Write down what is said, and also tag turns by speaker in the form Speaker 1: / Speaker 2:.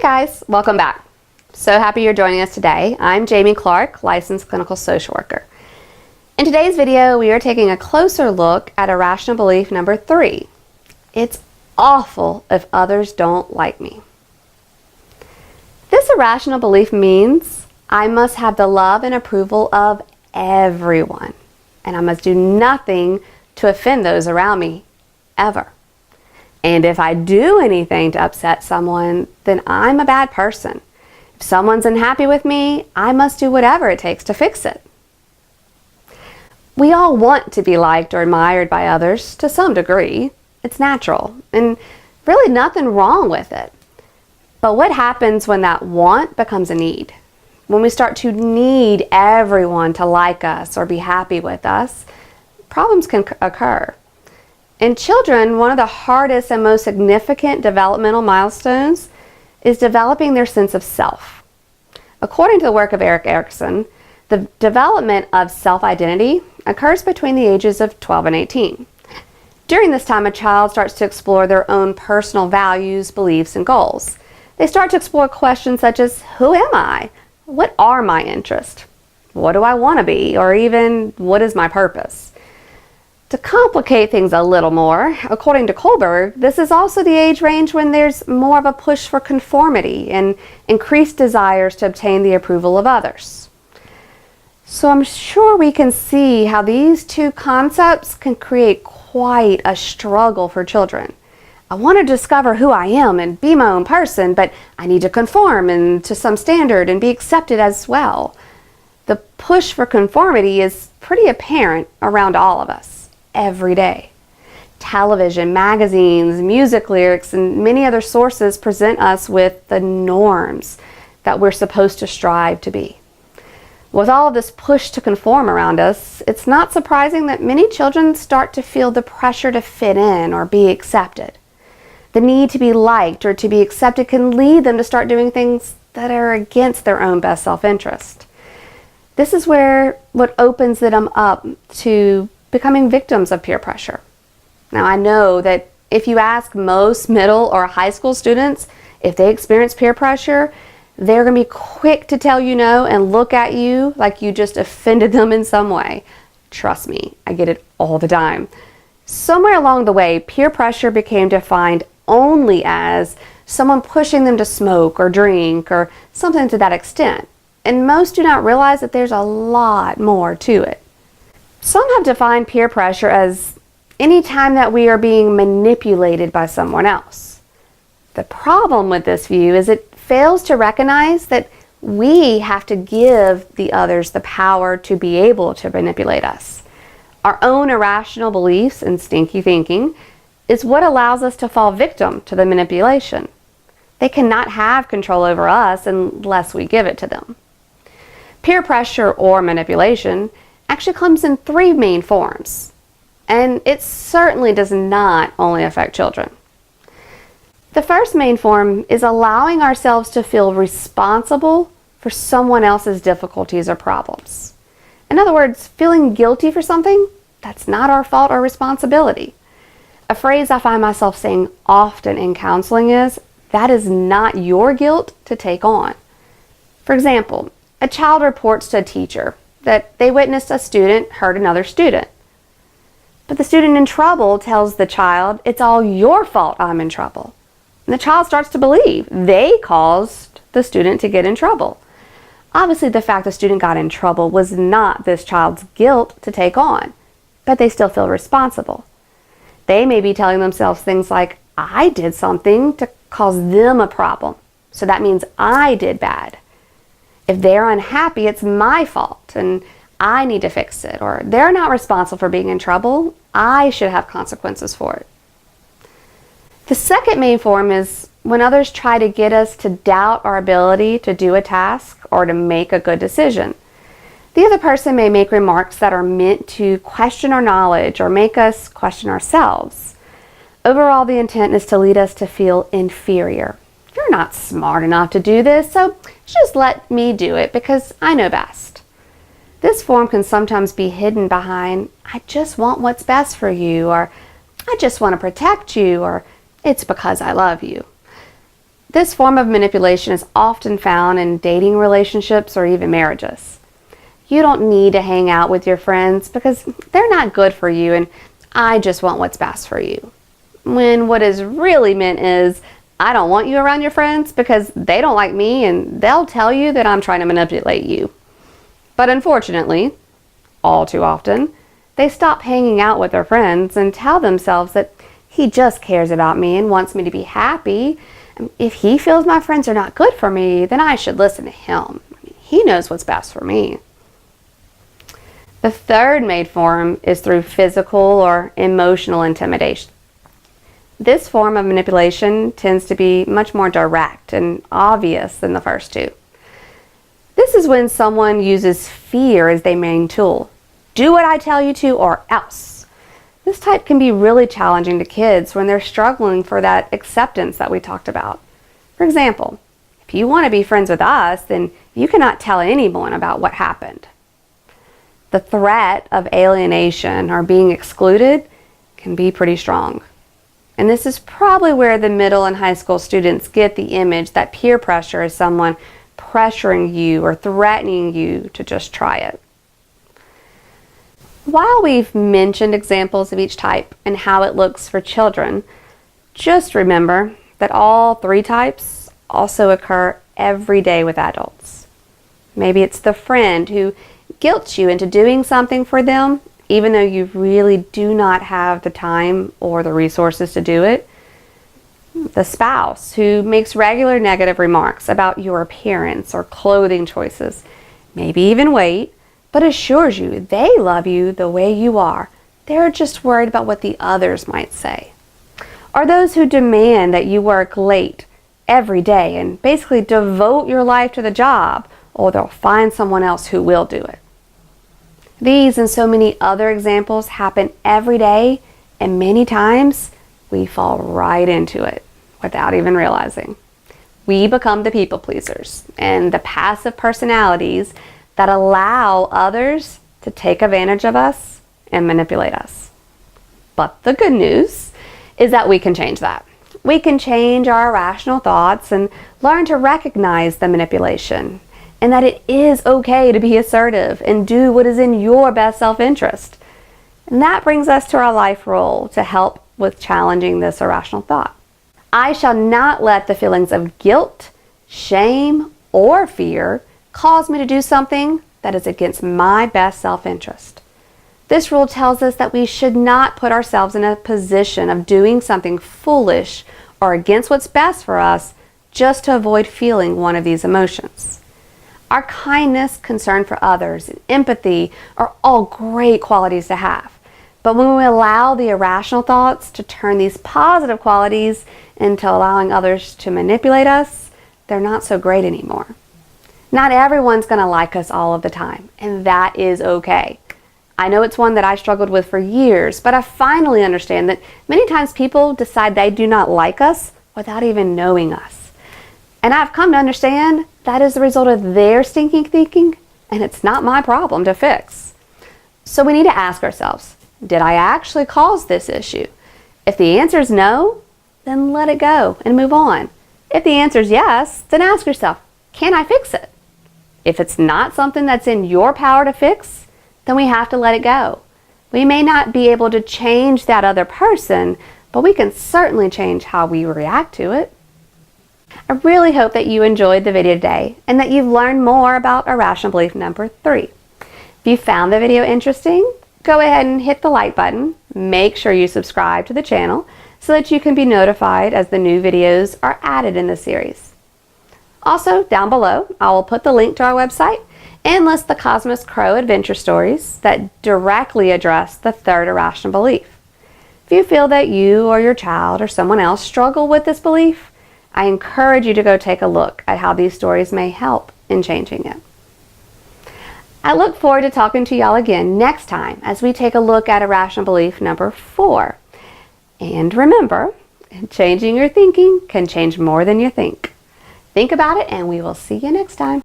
Speaker 1: guys, welcome back. So happy you're joining us today. I'm Jamie Clark, licensed clinical social worker. In today's video, we are taking a closer look at irrational belief number 3. It's awful if others don't like me. This irrational belief means I must have the love and approval of everyone, and I must do nothing to offend those around me, ever. And if I do anything to upset someone, then I'm a bad person. If someone's unhappy with me, I must do whatever it takes to fix it. We all want to be liked or admired by others to some degree. It's natural, and really nothing wrong with it. But what happens when that want becomes a need? When we start to need everyone to like us or be happy with us, problems can occur. In children, one of the hardest and most significant developmental milestones is developing their sense of self. According to the work of Erik Erikson, the development of self-identity occurs between the ages of 12 and 18. During this time, a child starts to explore their own personal values, beliefs, and goals. They start to explore questions such as, who am I? What are my interests? What do I want to be? Or even, what is my purpose? To complicate things a little more, according to Kohlberg, this is also the age range when there's more of a push for conformity and increased desires to obtain the approval of others. So I'm sure we can see how these two concepts can create quite a struggle for children. I want to discover who I am and be my own person, but I need to conform to some standard and be accepted as well. The push for conformity is pretty apparent around all of us every day. Television, magazines, music lyrics, and many other sources present us with the norms that we're supposed to strive to be. With all of this push to conform around us, it's not surprising that many children start to feel the pressure to fit in or be accepted. The need to be liked or to be accepted can lead them to start doing things that are against their own best self-interest. This is where what opens them up to becoming victims of peer pressure. Now, I know that if you ask most middle or high school students if they experience peer pressure, they're going to be quick to tell you no and look at you like you just offended them in some way. Trust me, I get it all the time. Somewhere along the way, peer pressure became defined only as someone pushing them to smoke or drink or something to that extent. And most do not realize that there's a lot more to it. Some have defined peer pressure as any time that we are being manipulated by someone else. The problem with this view is it fails to recognize that we have to give the others the power to be able to manipulate us. Our own irrational beliefs and stinky thinking is what allows us to fall victim to the manipulation. They cannot have control over us unless we give it to them. Peer pressure or manipulation actually comes in 3 main forms, and it certainly does not only affect children. The first main form is allowing ourselves to feel responsible for someone else's difficulties or problems. In other words, feeling guilty for something that's not our fault or responsibility. A phrase I find myself saying often in counseling is, that is not your guilt to take on. For example, a child reports to a teacher that they witnessed a student hurt another student. But the student in trouble tells the child, it's all your fault I'm in trouble. And the child starts to believe they caused the student to get in trouble. Obviously, the fact the student got in trouble was not this child's guilt to take on, but they still feel responsible. They may be telling themselves things like, I did something to cause them a problem, so that means I did bad. If they're unhappy, it's my fault and I need to fix it. Or they're not responsible for being in trouble, I should have consequences for it. The second main form is when others try to get us to doubt our ability to do a task or to make a good decision. The other person may make remarks that are meant to question our knowledge or make us question ourselves. Overall, the intent is to lead us to feel inferior. You're not smart enough to do this, so just let me do it because I know best. This form can sometimes be hidden behind, I just want what's best for you, or I just want to protect you, or it's because I love you. This form of manipulation is often found in dating relationships or even marriages. You don't need to hang out with your friends because they're not good for you and I just want what's best for you. When what is really meant is, I don't want you around your friends because they don't like me and they'll tell you that I'm trying to manipulate you. But unfortunately, all too often, they stop hanging out with their friends and tell themselves that he just cares about me and wants me to be happy. If he feels my friends are not good for me, then I should listen to him. He knows what's best for me. The third main form is through physical or emotional intimidation. This form of manipulation tends to be much more direct and obvious than the first two. This is when someone uses fear as their main tool. Do what I tell you to or else. This type can be really challenging to kids when they're struggling for that acceptance that we talked about. For example, if you want to be friends with us, then you cannot tell anyone about what happened. The threat of alienation or being excluded can be pretty strong. And this is probably where the middle and high school students get the image that peer pressure is someone pressuring you or threatening you to just try it. While we've mentioned examples of each type and how it looks for children, just remember that all three types also occur every day with adults. Maybe it's the friend who guilts you into doing something for them even though you really do not have the time or the resources to do it. The spouse who makes regular negative remarks about your appearance or clothing choices, maybe even weight, but assures you they love you the way you are. They're just worried about what the others might say. Or those who demand that you work late every day and basically devote your life to the job, or they'll find someone else who will do it. These and so many other examples happen every day, and many times we fall right into it without even realizing. We become the people pleasers and the passive personalities that allow others to take advantage of us and manipulate us. But the good news is that we can change that. We can change our irrational thoughts and learn to recognize the manipulation, and that it is okay to be assertive and do what is in your best self-interest. And that brings us to our life role to help with challenging this irrational thought. I shall not let the feelings of guilt, shame, or fear cause me to do something that is against my best self-interest. This rule tells us that we should not put ourselves in a position of doing something foolish or against what's best for us just to avoid feeling one of these emotions. Our kindness, concern for others, and empathy are all great qualities to have. But when we allow the irrational thoughts to turn these positive qualities into allowing others to manipulate us, they're not so great anymore. Not everyone's going to like us all of the time, and that is okay. I know it's one that I struggled with for years, but I finally understand that many times people decide they do not like us without even knowing us. And I've come to understand that is the result of their stinking thinking, and it's not my problem to fix. So we need to ask ourselves, did I actually cause this issue? If the answer is no, then let it go and move on. If the answer is yes, then ask yourself, can I fix it? If it's not something that's in your power to fix, then we have to let it go. We may not be able to change that other person, but we can certainly change how we react to it. I really hope that you enjoyed the video today and that you've learned more about irrational belief number 3. If you found the video interesting, go ahead and hit the like button. Make sure you subscribe to the channel so that you can be notified as the new videos are added in the series. Also, down below, I will put the link to our website and list the Cosmos Crow adventure stories that directly address the third irrational belief. If you feel that you or your child or someone else struggle with this belief, I encourage you to go take a look at how these stories may help in changing it. I look forward to talking to y'all again next time as we take a look at irrational belief number 4. And remember, changing your thinking can change more than you think. Think about it, and we will see you next time.